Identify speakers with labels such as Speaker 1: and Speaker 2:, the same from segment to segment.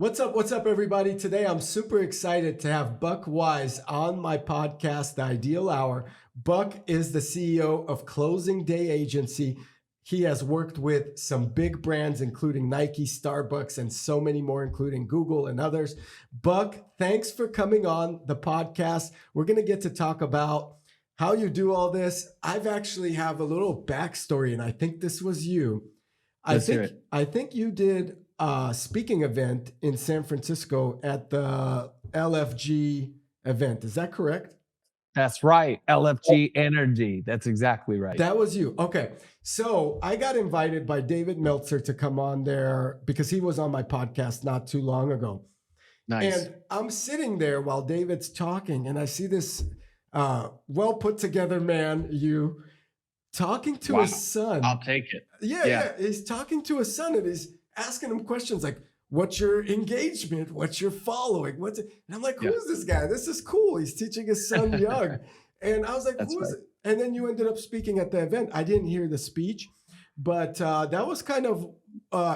Speaker 1: What's up, everybody? Today, I'm super excited to have Buck Wise on my podcast, The Ideal Hour. Buck is the CEO of Closing Day Agency. He has worked with some big brands, including Nike, Starbucks, and so many more, including Google and others. Buck, thanks for coming on the podcast. We're going to get to talk about how you do all this. I've actually have a little backstory, and I think this was you.
Speaker 2: Let's hear it.
Speaker 1: I think you did a speaking event in San Francisco at the LFG event. Is that correct?
Speaker 2: That's right. LFG Energy. That's exactly right.
Speaker 1: That was you. Okay. So I got invited by David Meltzer to come on there because he was on my podcast not too long ago.
Speaker 2: Nice.
Speaker 1: And I'm sitting there while David's talking, and I see this well put together man, you talking to
Speaker 2: Wow.
Speaker 1: his son.
Speaker 2: I'll take it.
Speaker 1: Yeah. He's talking to his son and he's asking him questions like, what's your engagement? What's your following? And I'm like, who is this guy? This is cool. He's teaching his son young. And I was like,
Speaker 2: That's
Speaker 1: who is
Speaker 2: right.
Speaker 1: it? And then you ended up speaking at the event. I didn't hear the speech, but that was kind of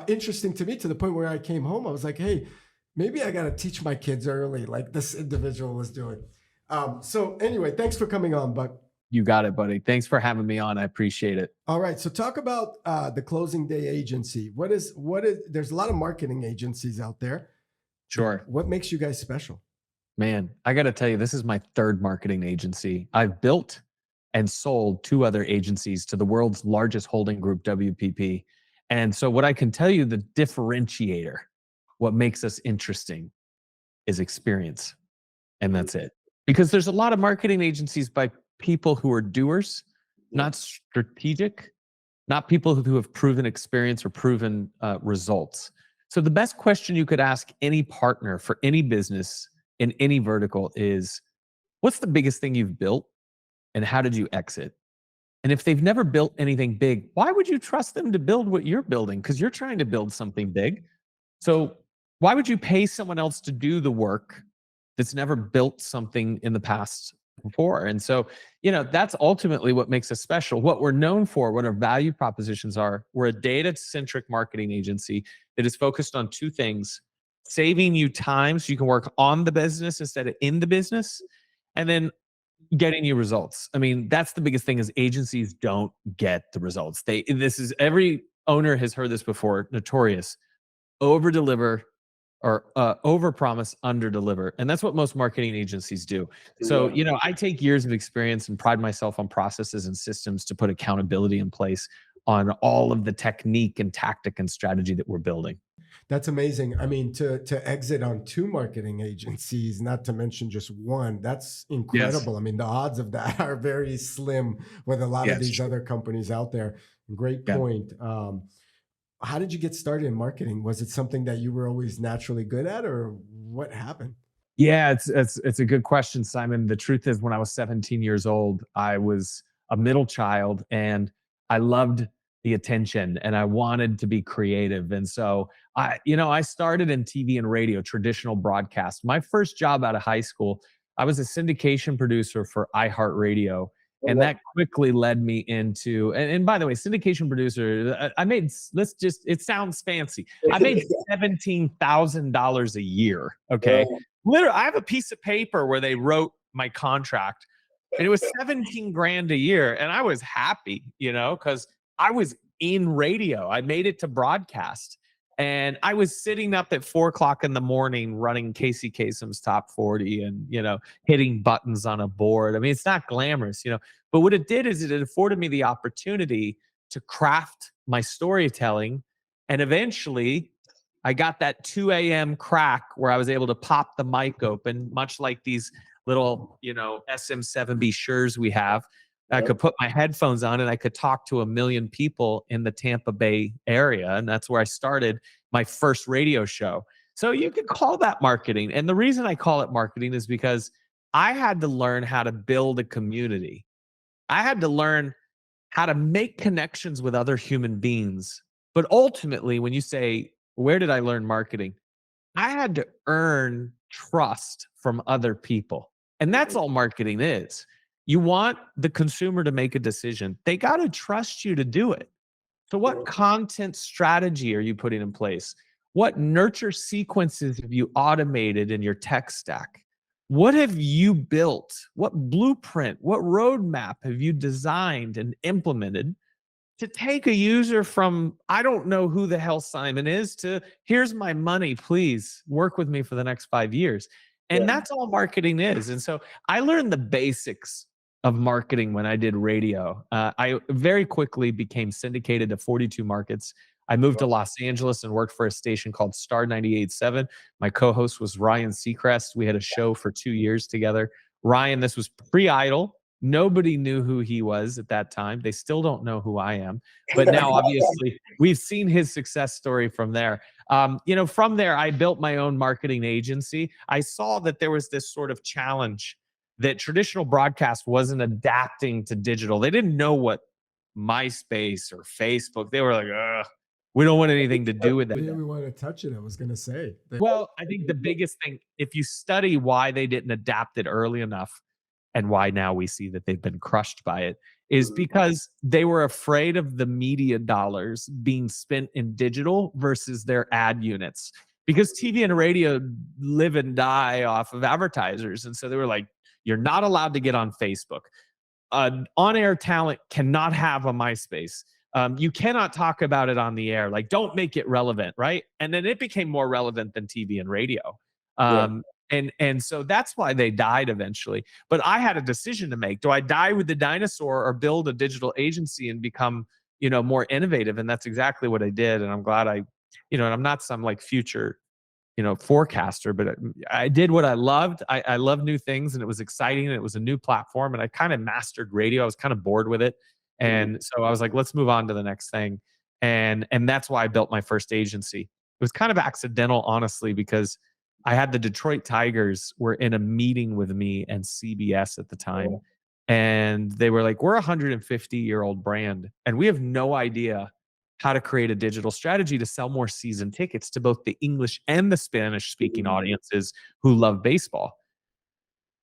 Speaker 1: interesting to me, to the point where I came home. I was like, hey, maybe I got to teach my kids early, like this individual was doing. So anyway, thanks for coming on, Buck.
Speaker 2: You got it, buddy. Thanks for having me on. I appreciate it.
Speaker 1: All right. So talk about the Closing Day Agency. What is, there's a lot of marketing agencies out there.
Speaker 2: Sure.
Speaker 1: What makes you guys special?
Speaker 2: Man, I got to tell you, this is my third marketing agency. I've built and sold two other agencies to the world's largest holding group, WPP. And so what I can tell you, the differentiator, what makes us interesting is experience. And that's it. Because there's a lot of marketing agencies by people who are doers, not strategic, not people who have proven experience or proven results. So the best question you could ask any partner for any business in any vertical is, what's the biggest thing you've built and how did you exit? And if they've never built anything big, why would you trust them to build what you're building? Because you're trying to build something big. So why would you pay someone else to do the work that's never built something in the past before? And so, that's ultimately what makes us special. What we're known for, what our value propositions are, we're a data-centric marketing agency that is focused on two things: saving you time so you can work on the business instead of in the business, and then getting you results. I mean, that's the biggest thing, is agencies don't get the results. Every owner has heard this before, notorious: over deliver or over promise, under deliver. And that's what most marketing agencies do. So, I take years of experience and pride myself on processes and systems to put accountability in place on all of the technique and tactic and strategy that we're building.
Speaker 1: That's amazing. I mean, to exit on two marketing agencies, not to mention just one, that's incredible.
Speaker 2: Yes.
Speaker 1: I mean, the odds of that are very slim with a lot of these other companies out there. Great
Speaker 2: Yeah.
Speaker 1: point. How did you get started in marketing? Was it something that you were always naturally good at, or what happened?
Speaker 2: Yeah, it's a good question, Simon. The truth is, when I was 17 years old, I was a middle child and I loved the attention and I wanted to be creative. And so I started in TV and radio, traditional broadcast. My first job out of high school, I was a syndication producer for iHeartRadio. And that quickly led me into, and by the way, syndication producer, it sounds fancy. I made $17,000 a year. Okay. Literally, I have a piece of paper where they wrote my contract, and it was 17 grand a year. And I was happy, because I was in radio. I made it to broadcast. And I was sitting up at 4 o'clock in the morning running Casey Kasem's Top 40 and, hitting buttons on a board. I mean, it's not glamorous, but what it did is it afforded me the opportunity to craft my storytelling. And eventually I got that 2 a.m. crack where I was able to pop the mic open, much like these little, SM7B Sures we have. I could put my headphones on and I could talk to 1 million people in the Tampa Bay area. And that's where I started my first radio show. So you could call that marketing. And the reason I call it marketing is because I had to learn how to build a community. I had to learn how to make connections with other human beings. But ultimately, when you say, where did I learn marketing? I had to earn trust from other people. And that's all marketing is. You want the consumer to make a decision. They got to trust you to do it. So what content strategy are you putting in place? What nurture sequences have you automated in your tech stack? What have you built? What blueprint, what roadmap have you designed and implemented to take a user from, I don't know who the hell Simon is, to here's my money, please work with me for the next 5 years. And
Speaker 3: Yeah.
Speaker 2: that's all marketing is. And so I learned the basics of marketing when I did radio. I very quickly became syndicated to 42 markets. I moved to Los Angeles and worked for a station called Star 98.7. My co host was Ryan Seacrest. We had a show for 2 years together. Ryan, this was pre Idol. Nobody knew who he was at that time. They still don't know who I am. But now, obviously, we've seen his success story from there. From there, I built my own marketing agency. I saw that there was this sort of challenge that traditional broadcast wasn't adapting to digital. They didn't know what MySpace or Facebook, they were like, ugh, we don't want anything to do with
Speaker 1: They
Speaker 2: that.
Speaker 1: didn't want to touch it. I was going to say.
Speaker 2: Well, I think the biggest thing, if you study why they didn't adapt it early enough and why now we see that they've been crushed by it, is because they were afraid of the media dollars being spent in digital versus their ad units. Because TV and radio live and die off of advertisers. And so they were like, you're not allowed to get on Facebook. On-air talent cannot have a MySpace. You cannot talk about it on the air. Like, don't make it relevant, right? And then it became more relevant than TV and radio.
Speaker 3: Yeah.
Speaker 2: And so that's why they died eventually. But I had a decision to make. Do I die with the dinosaur or build a digital agency and become, more innovative? And that's exactly what I did. And I'm glad and I'm not some like future forecaster, but I did what I loved. I love new things, and it was exciting, and it was a new platform, and I kind of mastered radio. I was kind of bored with it. And so I was like, let's move on to the next thing. And that's why I built my first agency. It was kind of accidental, honestly, because I had the Detroit Tigers were in a meeting with me and CBS at the time. And they were like, we're a 150-year-old brand, and we have no idea how to create a digital strategy to sell more season tickets to both the English and the Spanish speaking audiences who love baseball.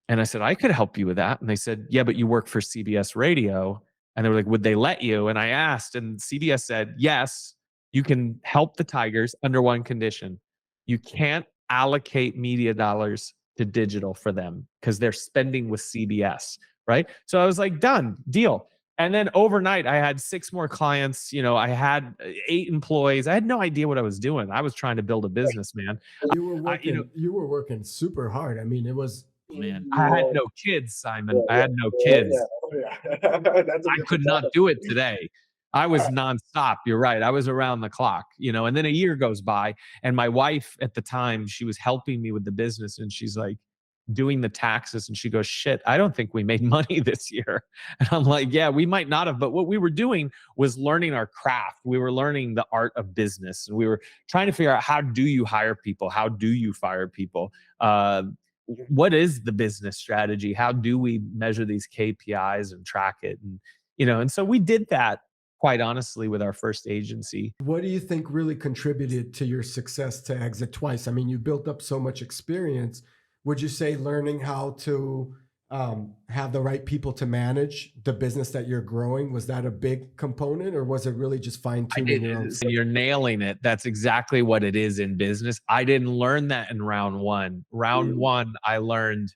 Speaker 2: And I said, I could help you with that. And they said, yeah, but you work for CBS Radio. And they were like, would they let you? And I asked, and CBS said, yes, you can help the Tigers under one condition. You can't allocate media dollars to digital for them because they're spending with CBS. Right. So I was like, done, deal. And then overnight, I had 6 more clients. I had 8 employees. I had no idea what I was doing. I was trying to build a business, man.
Speaker 1: You were working. You were working super hard. I mean, it was.
Speaker 2: Man, I had no kids, Simon. I had no
Speaker 3: Yeah.
Speaker 2: kids.
Speaker 3: That's a
Speaker 2: I could not do it today. I was nonstop. You're right. I was around the clock, and then a year goes by, and my wife at the time, she was helping me with the business, and she's like doing the taxes, and she goes, shit, I don't think we made money this year. And I'm like, yeah, we might not have, but what we were doing was learning our craft. We were learning the art of business, and we were trying to figure out, how do you hire people? How do you fire people? What is the business strategy? How do we measure these KPIs and track it? And so we did that, quite honestly, with our first agency.
Speaker 1: What do you think really contributed to your success to exit twice? I mean, you built up so much experience. Would you say learning how to have the right people to manage the business that you're growing, was that a big component, or was it really just fine tuning your own?
Speaker 2: You're nailing it. That's exactly what it is in business. I didn't learn that in round one. Round one, I learned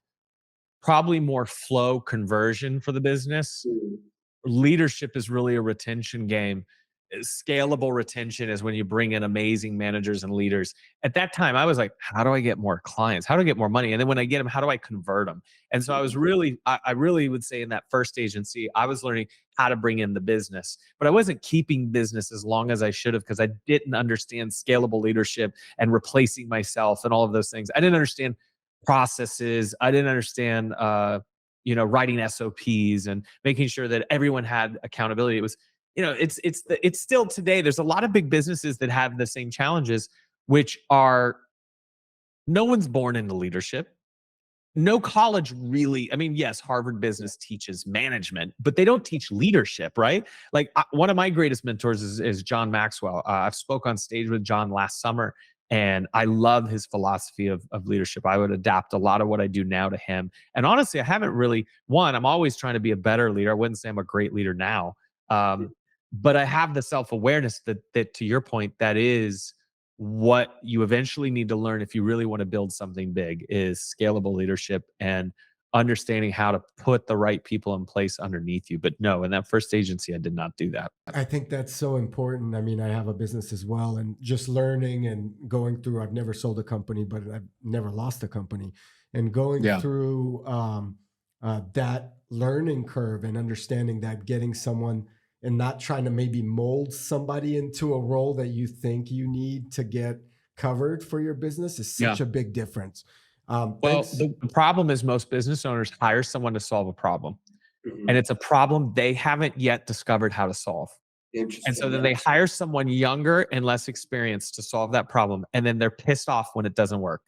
Speaker 2: probably more flow conversion for the business. Leadership is really a retention game. Scalable retention is when you bring in amazing managers and leaders. At that time, I was like, how do I get more clients? How do I get more money? And then when I get them, how do I convert them? And so I really would say in that first agency, I was learning how to bring in the business, but I wasn't keeping business as long as I should have, because I didn't understand scalable leadership and replacing myself and all of those things. I didn't understand processes. I didn't understand, writing SOPs and making sure that everyone had accountability. It was, it's still today, there's a lot of big businesses that have the same challenges, which are, no one's born into leadership. No college really, I mean, yes, Harvard Business teaches management, but they don't teach leadership, right? Like, one of my greatest mentors is John Maxwell. I've spoke on stage with John last summer, and I love his philosophy of leadership. I would adapt a lot of what I do now to him. And honestly, I haven't really, I'm always trying to be a better leader. I wouldn't say I'm a great leader now. But I have the self-awareness that to your point, that is what you eventually need to learn if you really want to build something big is scalable leadership and understanding how to put the right people in place underneath you. But no, in that first agency, I did not do that.
Speaker 1: I think that's so important. I mean, I have a business as well, and just learning and going through, I've never sold a company, but I've never lost a company. And going
Speaker 2: Yeah.
Speaker 1: through that learning curve and understanding that getting someone and not trying to maybe mold somebody into a role that you think you need to get covered for your business is such
Speaker 2: Yeah.
Speaker 1: a big difference.
Speaker 2: Well,
Speaker 1: Thanks.
Speaker 2: the problem is most business owners hire someone to solve a problem, and
Speaker 3: Mhm.
Speaker 2: it's a problem they haven't yet discovered how to solve. And so
Speaker 3: Interesting.
Speaker 2: then
Speaker 3: Yeah.
Speaker 2: they hire someone younger and less experienced to solve that problem, and then they're pissed off when it doesn't work,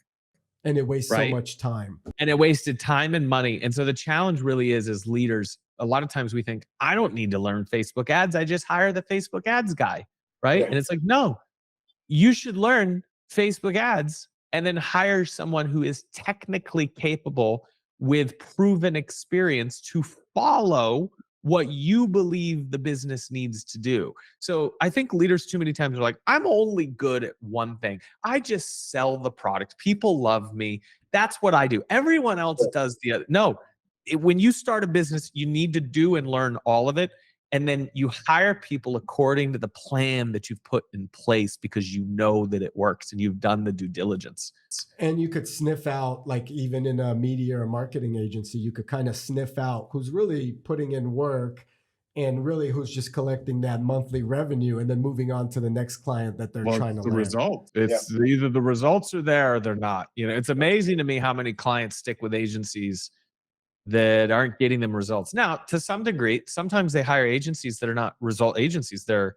Speaker 1: And it wastes so
Speaker 2: right?
Speaker 1: much time.
Speaker 2: And it wasted time and money. And so the challenge really is as leaders, a lot of times we think, I don't need to learn Facebook ads. I just hire the Facebook ads guy, right?
Speaker 3: Yeah.
Speaker 2: And it's like, no, you should learn Facebook ads and then hire someone who is technically capable with proven experience to follow what you believe the business needs to do. So I think leaders too many times are like, I'm only good at one thing. I just sell the product. People love me. That's what I do. Everyone else does the other. No, when you start a business, you need to do and learn all of it. And then you hire people according to the plan that you've put in place because you know that it works and you've done the due diligence.
Speaker 1: And you could sniff out, like even in a media or marketing agency, you could kind of sniff out who's really putting in work and really who's just collecting that monthly revenue and then moving on to the next client that they're
Speaker 2: Well,
Speaker 1: trying
Speaker 2: it's
Speaker 1: to
Speaker 2: the
Speaker 1: land.
Speaker 2: result. It's either the results are there or they're not. You know, it's amazing to me how many clients stick with agencies that aren't getting them results. Now, to some degree, sometimes they hire agencies that are not result agencies. They're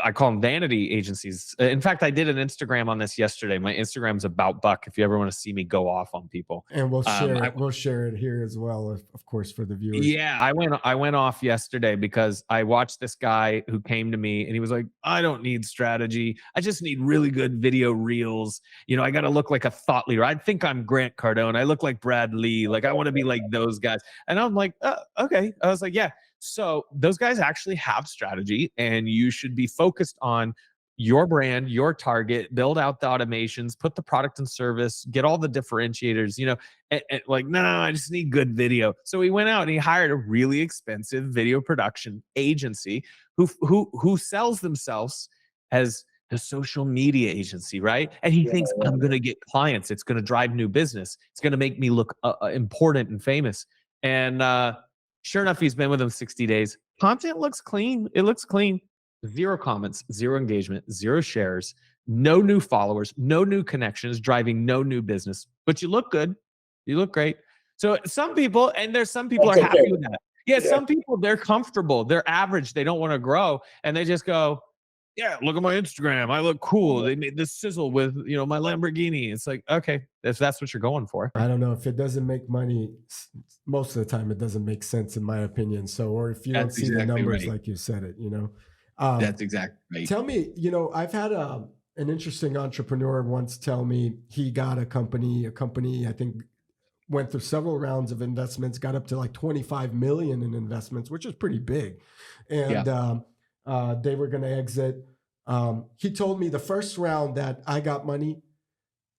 Speaker 2: I call them vanity agencies. In fact, I did an Instagram on this yesterday. My Instagram's about Buck. If you ever want to see me go off on people,
Speaker 1: And we'll share
Speaker 2: I
Speaker 1: it. We'll share it here as well, of course, for the viewers.
Speaker 2: yeah, I went off yesterday because I watched this guy who came to me and he was like, "I don't need strategy. I just need really good video reels. You know, I got to look like a thought leader. I think I'm Grant Cardone. I look like Brad Lee. Like I want to be like those guys." And I'm like, "Okay." I was like, "Yeah." So those guys actually have strategy, and you should be focused on your brand, your target, build out the automations, put the product and service, get all the differentiators, you know, and like, no, I just need good video. So he went out and he hired a really expensive video production agency who sells themselves as a social media agency, right? And he
Speaker 3: Yeah.
Speaker 2: thinks I'm going to get clients. It's going to drive new business. It's going to make me look important and famous. And sure enough, he's been with them 60 days. Content looks clean. It looks clean. Zero comments, zero engagement, zero shares, no new followers, no new connections, driving no new business. But you look good. You look great. So some people, and there's some people
Speaker 3: That's
Speaker 2: are happy
Speaker 3: okay.
Speaker 2: with that. Yeah,
Speaker 3: Yeah.
Speaker 2: some people, they're comfortable. They're average. They don't want to grow. And they just go, yeah, look at my Instagram. I look cool. They made this sizzle with, you know, my Lamborghini. It's like, okay, if that's what you're going for.
Speaker 1: I don't know if it doesn't make money. Most of the time, it doesn't make sense, in my opinion. So, or if you don't
Speaker 2: That's
Speaker 1: see the
Speaker 2: exactly
Speaker 1: numbers
Speaker 2: right.
Speaker 1: like you said it, you know. Um,
Speaker 2: That's exactly right.
Speaker 1: Tell me, you know, I've had an interesting entrepreneur once tell me he got a company, I think went through several rounds of investments, got up to like 25 million in investments, which is pretty big.
Speaker 2: Yeah.
Speaker 1: And they were going to exit. He told me the first round that I got money,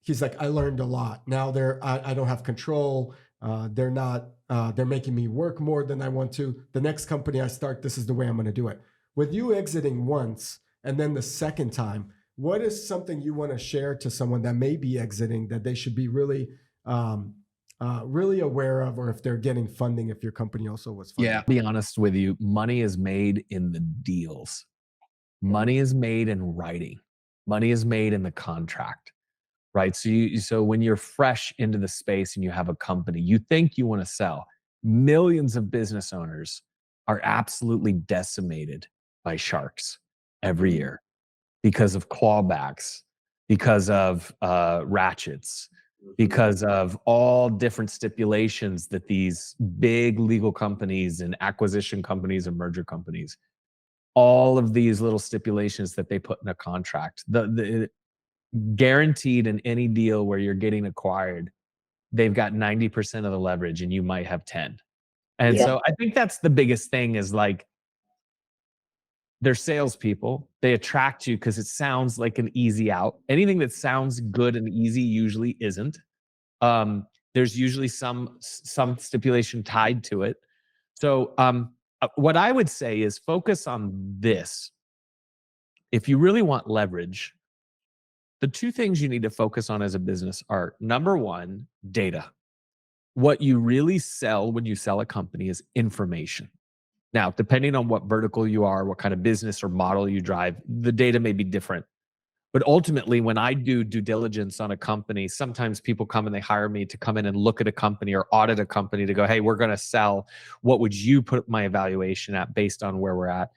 Speaker 1: he's like, I learned a lot. Now I don't have control. They're not, they're making me work more than I want to. The next company I start, this is the way I'm going to do it. With you exiting once and then the second time, what is something you want to share to someone that may be exiting that they should be really, really aware of, or if they're getting funding, if your company also was funded?
Speaker 2: Yeah. Be honest with you, money is made in the deals. Money is made in writing. Money is made in the contract, right? So when you're fresh into the space and you have a company, you think you want to sell. Millions of business owners are absolutely decimated by sharks every year because of clawbacks, because of ratchets, because of all different stipulations that these big legal companies and acquisition companies and merger companies, all of these little stipulations that they put in a contract, the guaranteed in any deal where you're getting acquired, they've got 90% of the leverage and you might have 10. And
Speaker 3: Yeah.
Speaker 2: so I think that's the biggest thing is like, they're salespeople. They attract you because it sounds like an easy out. Anything that sounds good and easy usually isn't. There's usually some stipulation tied to it. So what I would say is focus on this. If you really want leverage, the two things you need to focus on as a business are, number one, data. What you really sell when you sell a company is information. Now, depending on what vertical you are, what kind of business or model you drive, the data may be different. But ultimately, when I do due diligence on a company, sometimes people come and they hire me to come in and look at a company or audit a company to go, hey, we're going to sell. What would you put my evaluation at based on where we're at?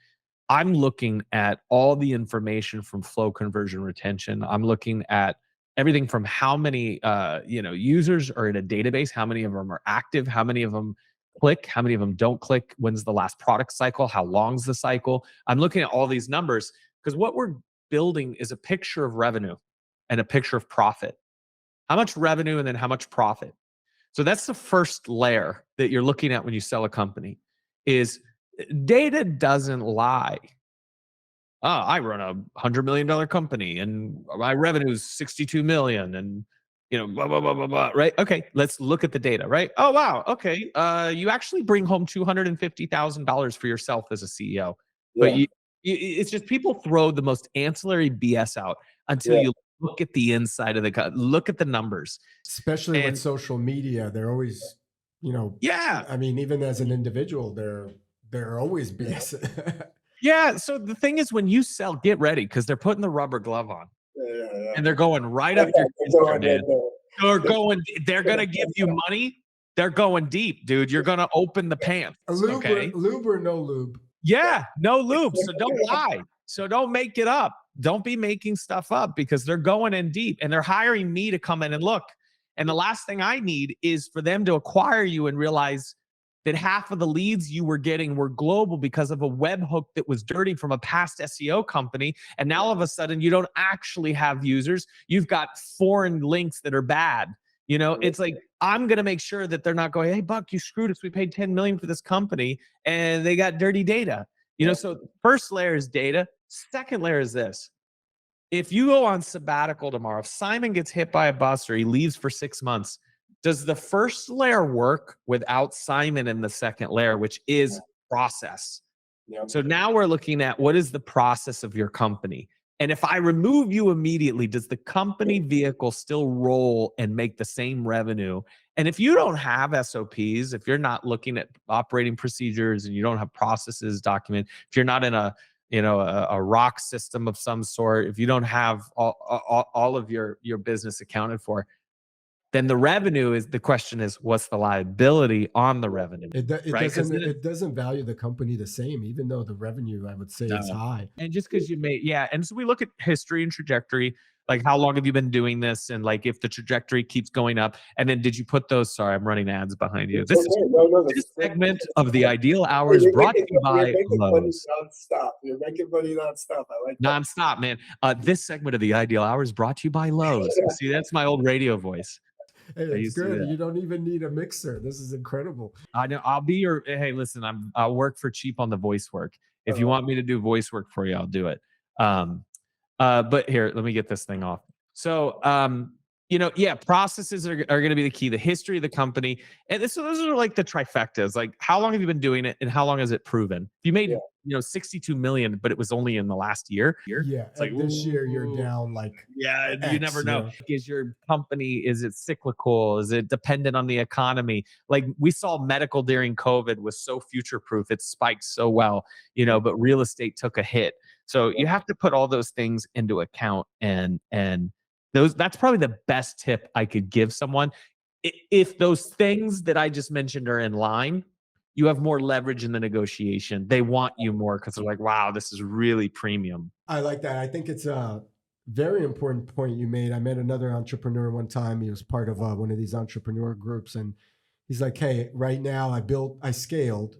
Speaker 2: I'm looking at all the information from flow, conversion, retention. I'm looking at everything from how many users are in a database, how many of them are active, how many of them click, how many of them don't click, when's the last product cycle, how long's the cycle. I'm looking at all these numbers because what we're building is a picture of revenue and a picture of profit. How much revenue and then how much profit. So that's the first layer that you're looking at when you sell a company is data doesn't lie. Oh, I run $100 million company and my revenue is 62 million and blah, blah, blah, blah, blah, right? Okay, let's look at the data, right? Oh, wow. Okay. You actually bring home $250,000 for yourself as a CEO, but it's just people throw the most ancillary BS out until you look at the inside of look at the numbers.
Speaker 1: Especially with social media, they're always, I mean, even as an individual, they're always BS.
Speaker 2: Yeah. So the thing is, when you sell, get ready because they're putting the rubber glove on. And they're going right up your kisser, man. They're going to give you money. They're going deep, dude. You're going to open the pants.
Speaker 1: Lube or no lube?
Speaker 2: Yeah, no lube. So don't lie. So don't make it up. Don't be making stuff up because they're going in deep and they're hiring me to come in and look. And the last thing I need is for them to acquire you and realize that half of the leads you were getting were global because of a webhook that was dirty from a past SEO company. And now all of a sudden you don't actually have users. You've got foreign links that are bad. It's like, I'm going to make sure that they're not going, hey, Buck, you screwed us. We paid 10 million for this company and they got dirty data. So first layer is data. Second layer is this. If you go on sabbatical tomorrow, if Simon gets hit by a bus or he leaves for 6 months, does the first layer work without Simon in the second layer, which is process? So now we're looking at what is the process of your company? And if I remove you immediately, does the company vehicle still roll and make the same revenue? And if you don't have SOPs, if you're not looking at operating procedures and you don't have processes documented, if you're not in a rock system of some sort, if you don't have all of your business accounted for, then the revenue is the question is what's the liability on the revenue?
Speaker 1: It doesn't value the company the same, even though the revenue I would say is high.
Speaker 2: And just because and so we look at history and trajectory, like how long have you been doing this, and like if the trajectory keeps going up, and then did you put those? Sorry, I'm running ads behind you. This segment of the Ideal Hour is brought to you by Lowe's.
Speaker 3: You're making money nonstop. I like that.
Speaker 2: Nonstop, man. This segment of the Ideal Hour is brought to you by Lowe's. See, that's my old radio voice.
Speaker 1: Hey, it's good. You don't even need a mixer. This is incredible.
Speaker 2: I know. I'll be your. Hey, listen. I'll work for cheap on the voice work. If you want me to do voice work for you, I'll do it. But here, let me get this thing off. So, processes are going to be the key. The history of the company, and those are like the trifectas. Like, how long have you been doing it, and how long has it proven? If you made 62 million, but it was only in the last year.
Speaker 1: Yeah, it's like this year you're down like.
Speaker 2: Yeah, you never know. Is your company, is it cyclical? Is it dependent on the economy? Like we saw medical during COVID was so future proof. It spiked so well, but real estate took a hit. So you have to put all those things into account, and that's probably the best tip I could give someone. If those things that I just mentioned are in line, you have more leverage in the negotiation. They want you more because they're like, wow, this is really premium.
Speaker 1: I like that. I think it's a very important point you made. I met another entrepreneur one time. He was part of one of these entrepreneur groups. And he's like, hey, right now I scaled.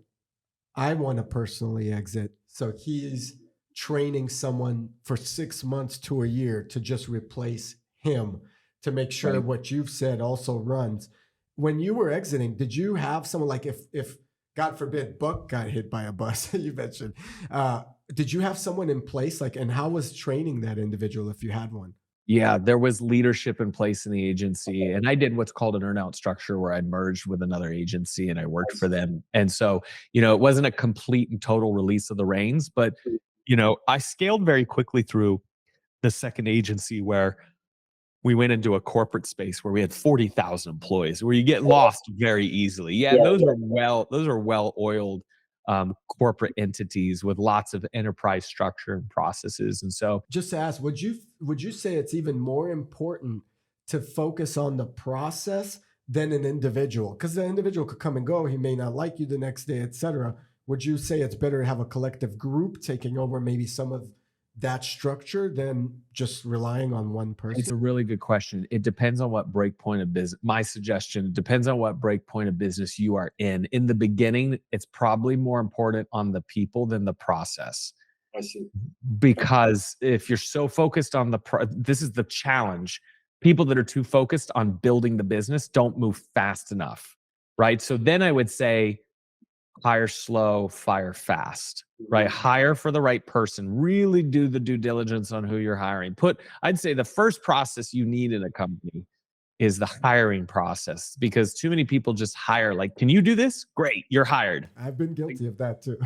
Speaker 1: I want to personally exit. So he's training someone for 6 months to a year to just replace him to make sure what you've said also runs. When you were exiting, did you have someone like if God forbid Buck got hit by a bus, you mentioned, did you have someone in place? Like, and how was training that individual if you had one?
Speaker 2: Yeah, there was leadership in place in the agency, and I did what's called an earn-out structure where I merged with another agency and I worked
Speaker 3: I
Speaker 2: for
Speaker 3: see.
Speaker 2: them. And so, it wasn't a complete and total release of the reins, but I scaled very quickly through the second agency where we went into a corporate space where we had 40,000 employees where you get lost very easily. Yeah,
Speaker 3: Yeah,
Speaker 2: and those
Speaker 3: yeah.
Speaker 2: are well-oiled corporate entities with lots of enterprise structure and processes. And so,
Speaker 1: Just to ask, would you say it's even more important to focus on the process than an individual? Because the individual could come and go, he may not like you the next day, etc. Would you say it's better to have a collective group taking over maybe some of that structure than just relying on one
Speaker 2: it's
Speaker 1: person?
Speaker 2: a really good question. It depends on what break point of business. My suggestion, it depends on what break point of business you are in. In the beginning, it's probably more important on the people than the process.
Speaker 3: I see.
Speaker 2: Because if you're so focused on this is the challenge. People that are too focused on building the business don't move fast enough, right? So then I would say hire slow, fire fast, right?
Speaker 3: Mhm.
Speaker 2: Hire for the right person. Really do the due diligence on who you're hiring. I'd say the first process you need in a company is the hiring process, because too many people just hire like, can you do this? Great, you're hired.
Speaker 1: I've been
Speaker 2: Like,
Speaker 1: guilty of that too.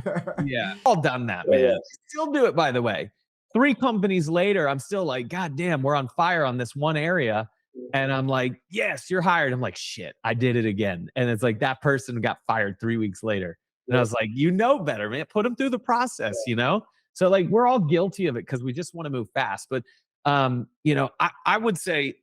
Speaker 2: yeah, all done that,
Speaker 3: Yeah,
Speaker 2: man.
Speaker 3: yeah.
Speaker 2: Still do it, by the way. 3 companies later, I'm still like, God damn, we're on fire on this one area. And I'm like, yes, you're hired. I'm like, shit, I did it again. And it's like that person got fired 3 weeks later. And I
Speaker 3: Yeah,
Speaker 2: was like, you know better, man. Put them through the process. So like we're all guilty of it because we just want to move fast. But I would say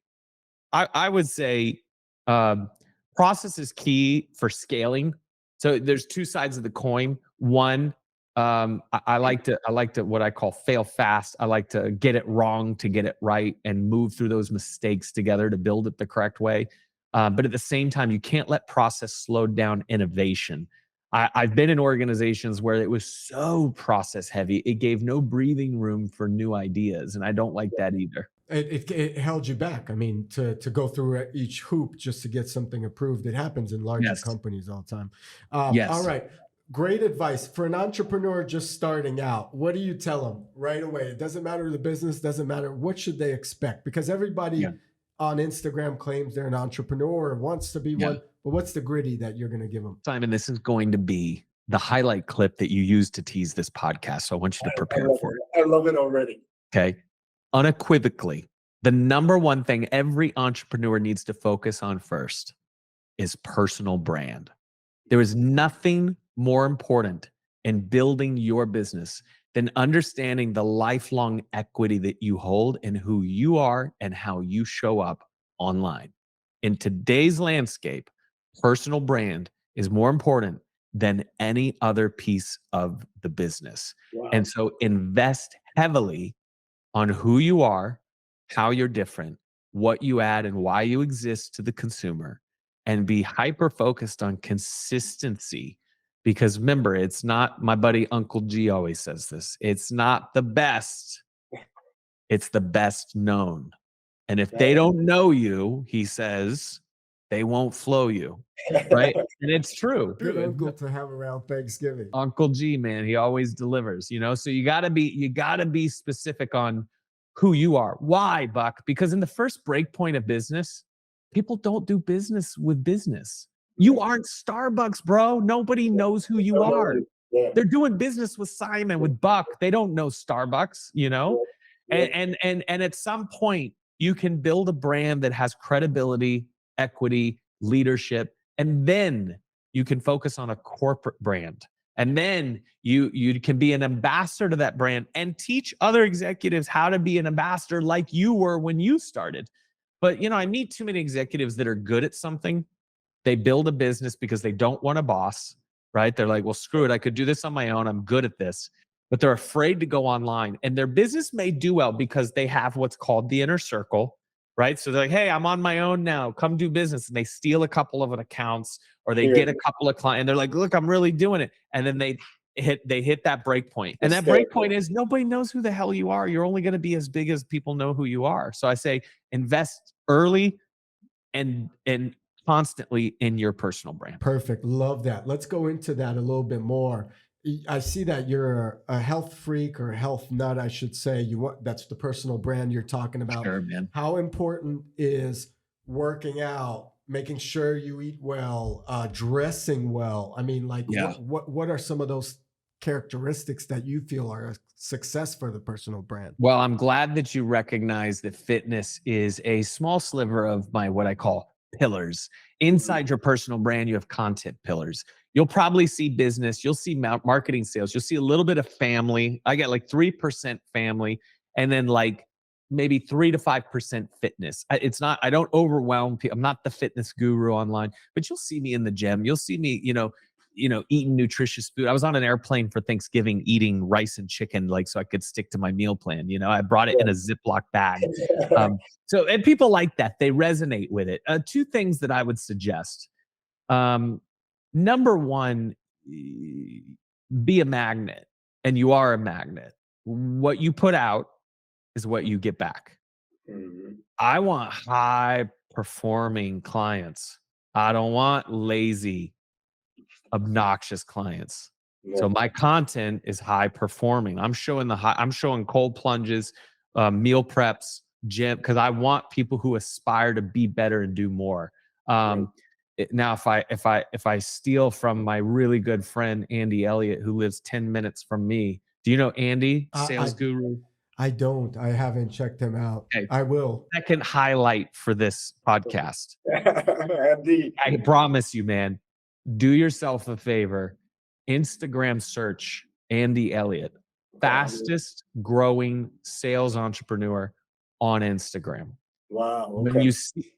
Speaker 2: I would say um, process is key for scaling. So there's two sides of the coin. One, I like to what I call fail fast. I like to get it wrong to get it right and move through those mistakes together to build it the correct way. But at the same time, you can't let process slow down innovation. I've been in organizations where it was so process heavy, it gave no breathing room for new ideas, and I don't like that either.
Speaker 1: It held you back. I mean, to go through each hoop just to get something approved. It happens in larger
Speaker 2: Yes.
Speaker 1: companies all the time. All
Speaker 2: Yes.
Speaker 1: right. Great advice for an entrepreneur just starting out. What do you tell them right away? It doesn't matter the business, doesn't matter. What should they expect? Because
Speaker 2: Yeah.
Speaker 1: everybody on Instagram claims they're an entrepreneur or wants to be
Speaker 2: Yeah.
Speaker 1: one. But what's the gritty that you're going to give them?
Speaker 2: Simon, this is going to be the highlight clip that you use to tease this podcast. So I want you to
Speaker 3: I
Speaker 2: prepare
Speaker 3: love
Speaker 2: for it.
Speaker 3: it. I love it already.
Speaker 2: Okay. Unequivocally, the number one thing every entrepreneur needs to focus on first is personal brand. There is nothing more important in building your business than understanding the lifelong equity that you hold in who you are and how you show up online. In today's landscape, personal brand is more important than any other piece of the business. And
Speaker 3: Wow.
Speaker 2: so invest heavily on who you are, how you're different, what you add, and why you exist to the consumer, and be hyper focused on consistency. Because remember, it's not, my buddy Uncle G always says this, it's not the best, it's the best known. And if they
Speaker 3: Yeah.
Speaker 2: don't know you, he says, they won't flow you. Right. And it's true.
Speaker 1: Good
Speaker 2: True.
Speaker 1: uncle to have around Thanksgiving.
Speaker 2: Uncle G, man, he always delivers. So you gotta be specific on who you are. Why, Buck? Because in the first break point of business, people don't do business with business. You aren't Starbucks, bro. Nobody knows who you are.
Speaker 3: Yeah.
Speaker 2: They're doing business with Simon, with Buck. They don't know Starbucks.
Speaker 3: Yeah.
Speaker 2: And at some point, you can build a brand that has credibility, equity, leadership, and then you can focus on a corporate brand. And then you can be an ambassador to that brand and teach other executives how to be an ambassador like you were when you started. But I meet too many executives that are good at something. They build a business because they don't want a boss, right? They're like, well, screw it. I could do this on my own. I'm good at this. But they're afraid to go online. And their business may do well because they have what's called the inner circle, right? So they're like, hey, I'm on my own now. Come do business. And they steal a couple of accounts or they
Speaker 3: Yeah.
Speaker 2: get a couple of clients. And they're like, look, I'm really doing it. And then they hit that break point. And that break point is nobody knows who the hell you are. You're only going to be as big as people know who you are. So I say invest early and constantly in your personal brand.
Speaker 1: Perfect. Love that. Let's go into that a little bit more. I see that you're a health freak or health nut, I should say. You want that's the personal brand you're talking about.
Speaker 2: Sure, man.
Speaker 1: How important is working out, making sure you eat well, dressing well? I mean, like
Speaker 2: Yeah.
Speaker 1: what are some of those characteristics that you feel are a success for the personal brand?
Speaker 2: Well, I'm glad that you recognize that fitness is a small sliver of my what I call pillars.
Speaker 3: Mhm.
Speaker 2: Inside your personal brand, you have content pillars. You'll probably see business, you'll see marketing sales, you'll see a little bit of family. I get like 3% family, and then like maybe 3 to 5% fitness. It's not, I don't overwhelm people. I'm not the fitness guru online, but you'll see me in the gym. You'll see me, eating nutritious food. I was on an airplane for Thanksgiving eating rice and chicken, like so I could stick to my meal plan. I brought it in a Ziploc bag. And people like that. They resonate with it. Two things that I would suggest. Um, Number one, be a magnet, and you are a magnet. What you put out is what you get back.
Speaker 3: Mhm.
Speaker 2: I want high performing clients. I don't want lazy, obnoxious clients.
Speaker 3: Yeah.
Speaker 2: So my content is high performing. I'm showing cold plunges, meal preps, gym, because I want people who aspire to be better and do more.
Speaker 3: Right.
Speaker 2: Now, if I steal from my really good friend Andy Elliott, who lives 10 minutes from me, do you know Andy,
Speaker 1: I
Speaker 2: sales guru?
Speaker 1: I don't. I haven't checked him out.
Speaker 2: Okay,
Speaker 1: I will.
Speaker 2: second highlight for this podcast.
Speaker 3: Indeed.
Speaker 2: I promise you, man, do yourself a favor. Instagram search Andy Elliott, fastest growing sales entrepreneur on Instagram.
Speaker 3: Wow.
Speaker 2: When
Speaker 3: Okay.
Speaker 2: you see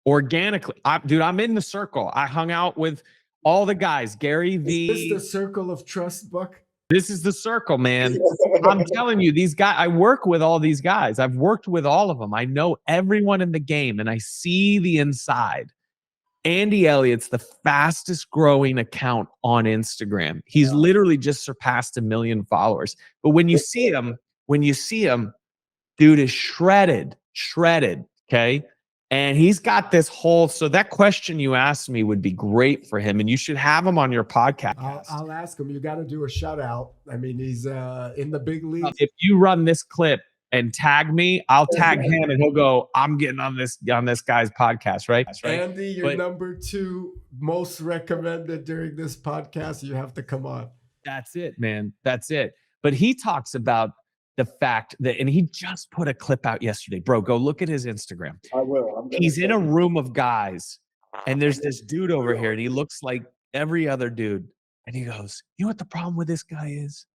Speaker 2: organically, dude, I'm in the circle. I hung out with all the guys, Gary
Speaker 1: Is this the
Speaker 2: V.
Speaker 1: circle of trust, Buck?
Speaker 2: This is the circle, man. I'm telling you, these guys, I work with all these guys. I've worked with all of them. I know everyone in the game and I see the inside. Andy Elliott's the fastest growing account on Instagram. He's literally just surpassed 1 million followers. But when you see him, dude is shredded. Okay. And he's got this whole, so that question you asked me would be great for him. And you should have him on your podcast.
Speaker 1: I'll ask him. You got to do a shout out. I mean, he's in the big leagues.
Speaker 2: If you run this clip and tag me, I'll tag him and he'll go, I'm getting on this guy's podcast, right?
Speaker 1: Andy, you're
Speaker 2: But
Speaker 1: number 2 most recommended during this podcast. You have to come on.
Speaker 2: that's it, man. That's it. But he talks about the fact that, and he just put a clip out yesterday. Bro, go look at his Instagram.
Speaker 3: I will. I'm gonna
Speaker 2: He's in
Speaker 3: check
Speaker 2: a
Speaker 3: it.
Speaker 2: room of guys, and there's this dude over here, and he looks like every other dude. And he goes, you know what the problem with this guy is?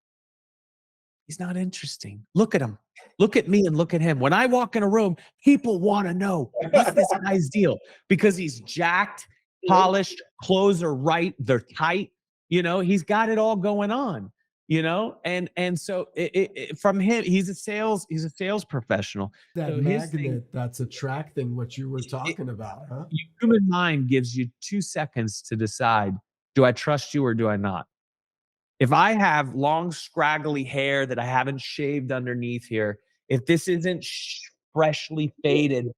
Speaker 2: He's not interesting. Look at him. Look at me and look at him. When I walk in a room, people want to know what's this guy's deal because he's jacked, polished, clothes are right, they're tight. He's got it all going on. And so from him, he's a sales professional.
Speaker 1: That
Speaker 2: So his thing,
Speaker 1: magnet that's attracting what you were talking about, huh?
Speaker 2: your human mind gives you 2 seconds to decide, do I trust you or do I not? If I have long, scraggly hair that I haven't shaved underneath here, if this isn't freshly faded,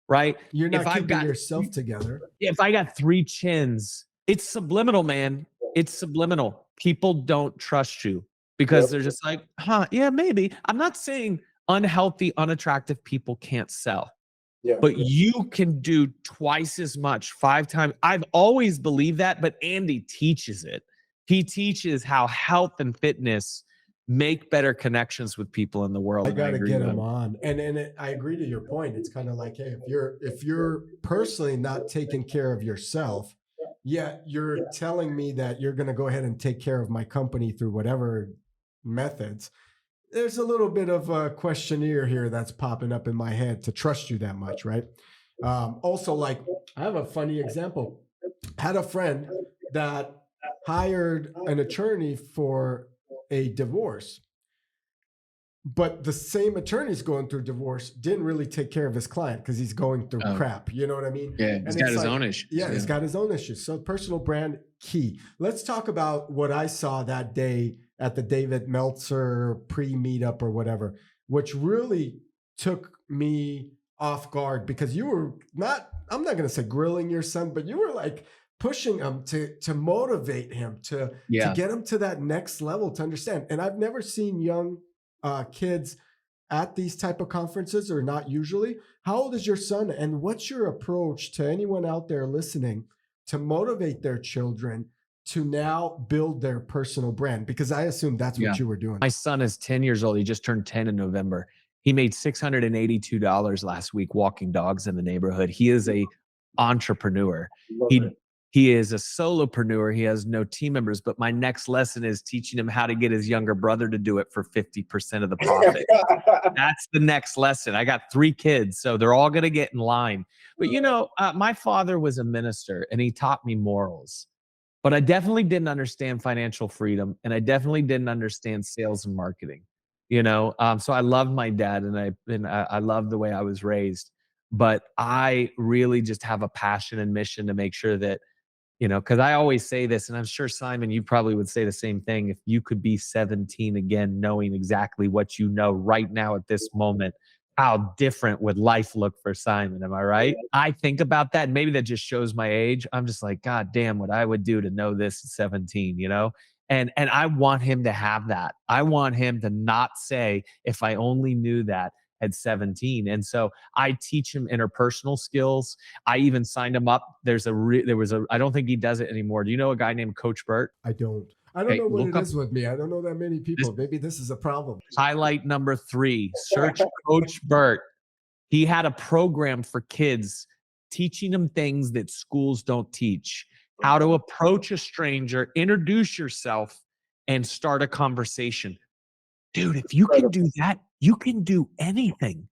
Speaker 2: right?
Speaker 1: You're
Speaker 2: If
Speaker 1: not
Speaker 2: I've
Speaker 1: keeping
Speaker 2: got
Speaker 1: yourself together.
Speaker 2: if I got 3 chins, it's subliminal, man. It's subliminal. People don't trust you because
Speaker 3: Yep.
Speaker 2: they're just like, huh, yeah, maybe. I'm not saying unhealthy, unattractive people can't sell,
Speaker 3: Yeah.
Speaker 2: but you can do twice as much, 5 times. I've always believed that, but Andy teaches it. He teaches how health and fitness make better connections with people in the world.
Speaker 1: I
Speaker 2: and
Speaker 1: got to
Speaker 2: agree
Speaker 1: get
Speaker 2: with
Speaker 1: him
Speaker 2: him.
Speaker 1: on. And I agree to your point. It's kind of like, hey, if you're personally not taking care of yourself, yet you're telling me that you're going to go ahead and take care of my company through whatever methods. There's a little bit of a questionnaire here that's popping up in my head to trust you that much, right? Also, like, I have a funny example. Had a friend that hired an attorney for a divorce, but the same attorney's going through divorce didn't really take care of his client because he's going through
Speaker 2: Oh.
Speaker 1: crap. You know what I mean?
Speaker 2: Yeah,
Speaker 1: And
Speaker 2: he's got
Speaker 1: it's
Speaker 2: his
Speaker 1: like,
Speaker 2: own issues.
Speaker 1: yeah, he's got his own issues. So personal brand key. Let's talk about what I saw that day at the David Meltzer pre-meetup or whatever, which really took me off guard because you were not, I'm not going to say grilling your son, but you were like pushing him to motivate him to
Speaker 2: Yeah.
Speaker 1: get him to that next level to understand. And I've never seen young kids at these type of conferences, or not usually. How old is your son, and what's your approach to anyone out there listening to motivate their children to now build their personal brand? Because I assume that's
Speaker 2: Yeah.
Speaker 1: what you were doing.
Speaker 2: My son is 10 years old. He just turned 10 in November. He made $682 last week walking dogs in the neighborhood. He is a entrepreneur.
Speaker 3: Love
Speaker 2: He
Speaker 3: it.
Speaker 2: he is a solopreneur. He has no team members, but my next lesson is teaching him how to get his younger brother to do it for 50% of the profit. That's the next lesson. I got 3 kids, so they're all gonna get in line. But, my father was a minister, and he taught me morals. But I definitely didn't understand financial freedom, and I definitely didn't understand sales and marketing, So I loved my dad, and I loved the way I was raised, but I really just have a passion and mission to make sure that, because I always say this, and I'm sure, Simon, you probably would say the same thing. If you could be 17 again, knowing exactly what you know right now at this moment, how different would life look for Simon? Am I right? I think about that, and maybe that just shows my age. I'm just like, God damn, what I would do to know this at 17, And I want him to have that. I want him to not say, if I only knew that at 17. And so I teach him interpersonal skills. I even signed him up. I don't think he does it anymore. Do you know a guy named Coach Burt?
Speaker 1: I don't. I don't
Speaker 2: Okay,
Speaker 1: know what
Speaker 2: look
Speaker 1: it
Speaker 2: up
Speaker 1: is with me. I don't know that many
Speaker 2: this
Speaker 1: people. Maybe this is a problem.
Speaker 2: highlight number 3. Search Coach Burt. He had a program for kids teaching them things that schools don't teach. How to approach a stranger, introduce yourself, and start a conversation. Dude, if you can do that, you can do anything.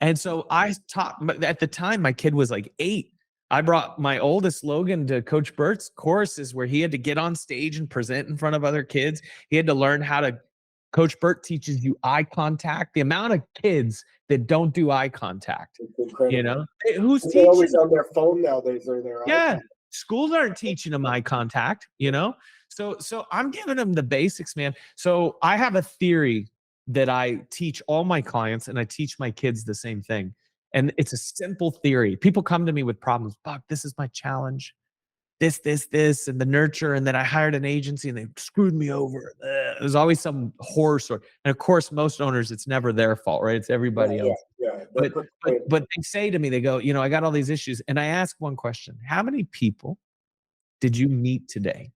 Speaker 2: And so I taught, but at the time, my kid was like 8. I brought my oldest, Logan, to Coach Burt's courses where he had to get on stage and present in front of other kids. He had to learn how to, Coach Burt teaches you eye contact. The amount of kids that don't do eye contact,
Speaker 3: It's incredible.
Speaker 2: Who's
Speaker 3: They're always
Speaker 2: teaching?
Speaker 3: on their phone nowadays or their
Speaker 2: Yeah,
Speaker 3: iPad.
Speaker 2: schools aren't teaching them eye contact. So I'm giving them the basics, man. So I have a theory that I teach all my clients, and I teach my kids the same thing. And it's a simple theory. People come to me with problems. Buck, this is my challenge. This, and the nurture. And then I hired an agency and they screwed me over. There's always some horror story. And of course, most owners, it's never their fault, right? It's everybody else.
Speaker 3: Yeah.
Speaker 2: But they say to me, they go, I got all these issues. And I ask one question: how many people did you meet today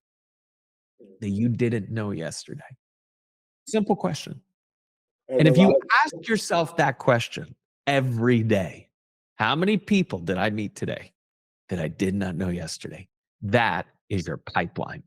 Speaker 2: that you didn't know yesterday? Simple question. And
Speaker 3: a
Speaker 2: if you
Speaker 3: lot
Speaker 2: ask yourself that question every day, how many people did I meet today that I did not know yesterday? That is your pipeline.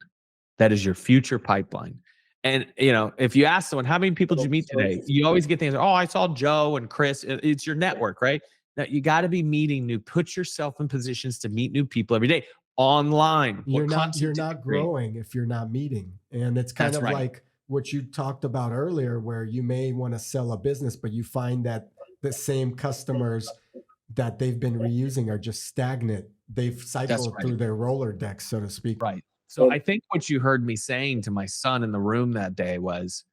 Speaker 2: That is your future pipeline. And, if you ask someone, how many people did you meet today? You always get things, oh, I saw Joe and Chris. It's your network, right? Now you got to be meeting put yourself in positions to meet new people every day online.
Speaker 1: You're not growing if you're not meeting. And it's kind
Speaker 2: That's
Speaker 1: of
Speaker 2: right.
Speaker 1: like what you talked about earlier, where you may want to sell a business, but you find that the same customers that they've been reusing are just stagnant. They've cycled
Speaker 2: right.
Speaker 1: through their Rolodex, so to speak.
Speaker 2: Right. So I think what you heard me saying to my son in the room that day was,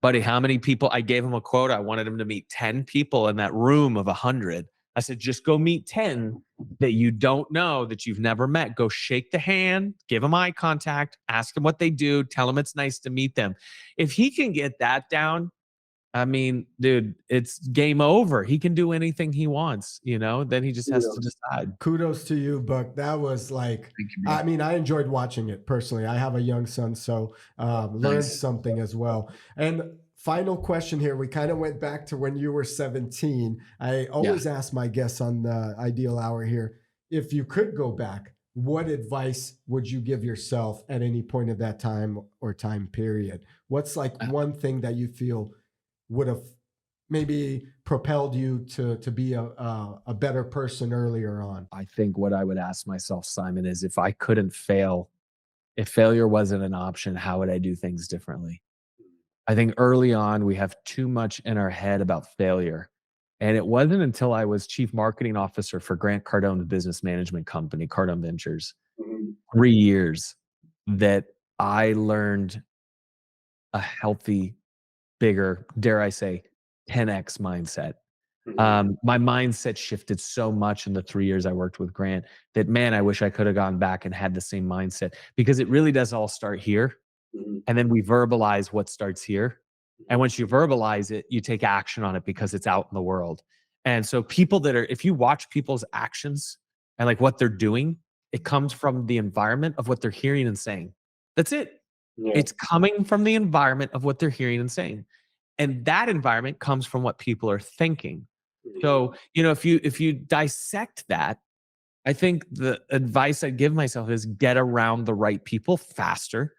Speaker 2: buddy, how many people? I gave him a quote. I wanted him to meet 10 people in that room of 100. I said, just go meet 10 that you don't know, that you've never met. Go shake the hand, give them eye contact, ask them what they do, tell them it's nice to meet them. If he can get that down, I mean, dude, it's game over. He can do anything he wants, then he just has to decide.
Speaker 1: Kudos to you, Buck. That was like, I mean, I enjoyed watching it personally. I have a young son, so learned something as well. And final question here. We kind of went back to when you were 17. I always ask my guests on the Ideal Hour here, if you could go back, what advice would you give yourself at any point of that time or time period? What's like one thing that you feel would have maybe propelled you to be a better person earlier on?
Speaker 2: I think what I would ask myself, Simon, is if I couldn't fail, if failure wasn't an option, how would I do things differently? I think early on, we have too much in our head about failure. And it wasn't until I was chief marketing officer for Grant Cardone's business management company, Cardone Ventures, 3 years, that I learned a healthy, bigger, dare I say, 10x mindset. My mindset shifted so much in the 3 years I worked with Grant that, man, I wish I could have gone back and had the same mindset, because it really does all start here. And then we verbalize what starts here. And once you verbalize it, you take action on it because it's out in the world. And so people that are, if you watch people's actions and like what they're doing, it comes from the environment of what they're hearing and saying. That's it.
Speaker 3: Yeah.
Speaker 2: It's coming from the environment of what they're hearing and saying. And that environment comes from what people are thinking. So, if you dissect that, I think the advice I'd give myself is get around the right people faster,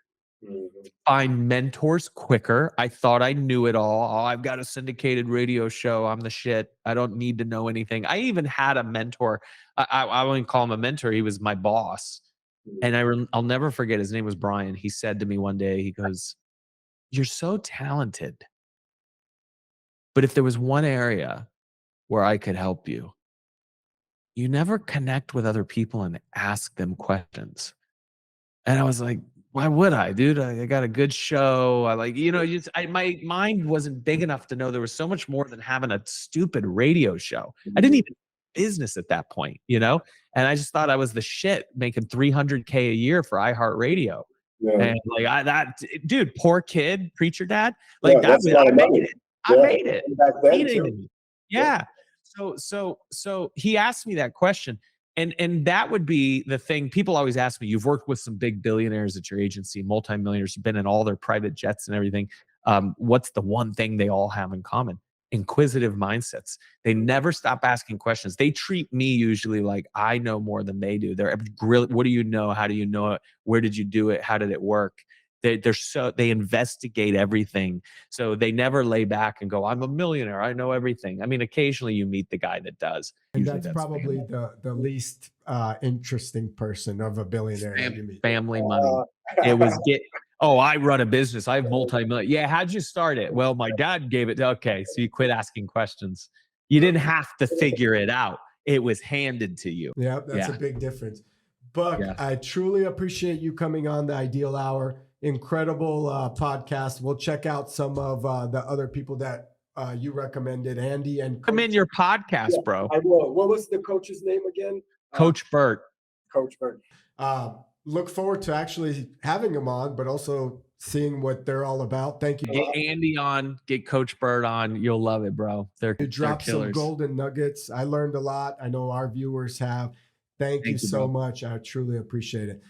Speaker 2: find mentors quicker. I thought I knew it all. Oh, I've got a syndicated radio show. I'm the shit. I don't need to know anything. I even had a mentor. I wouldn't call him a mentor. He was my boss. And I'll never forget. His name was Brian. He said to me one day, he goes, "You're so talented, but if there was one area where I could help you, you never connect with other people and ask them questions." And I was like, why would I, dude? I got a good show. I like, my mind wasn't big enough to know there was so much more than having a stupid radio show. I didn't even business at that point, and I just thought I was the shit, making $300K a year for iHeartRadio.
Speaker 3: Yeah.
Speaker 2: And like dude, poor kid, preacher dad.
Speaker 3: Yeah,
Speaker 2: Like
Speaker 3: that's a lot
Speaker 2: I
Speaker 3: of
Speaker 2: made
Speaker 3: money.
Speaker 2: it. I
Speaker 3: Yeah.
Speaker 2: made it.
Speaker 3: And back then,
Speaker 2: He
Speaker 3: too.
Speaker 2: didn't. Yeah. So he asked me that question. And that would be the thing. People always ask me, you've worked with some big billionaires at your agency, multimillionaires, you've been in all their private jets and everything. What's the one thing they all have in common? Inquisitive mindsets. They never stop asking questions. They treat me usually like I know more than they do. They're what do you know? How do you know it? Where did you do it? How did it work? They investigate everything. So they never lay back and go, I'm a millionaire, I know everything. I mean, occasionally you meet the guy that does.
Speaker 1: And
Speaker 2: Usually
Speaker 1: that's probably the least interesting person of a billionaire that you meet.
Speaker 2: family money. It was I run a business. I have multi-million. Yeah, how'd you start it? Well, my dad gave it. Okay, so you quit asking questions. You didn't have to figure it out. It was handed to you.
Speaker 1: Yeah, that's a big difference. Buck, I truly appreciate you coming on the Ideal Hour. Incredible podcast. We'll check out some of the other people that you recommended, Andy and
Speaker 2: Come in your podcast, bro.
Speaker 3: I will. What was the coach's name again?
Speaker 2: Coach Bert.
Speaker 3: Coach Bert.
Speaker 1: Look forward to actually having him on, but also seeing what they're all about. Thank you.
Speaker 2: Get Andy on, get Coach Bert on. You'll love it, bro.
Speaker 1: You dropped some golden nuggets. I learned a lot. I know our viewers have. Thank you so much. I truly appreciate it.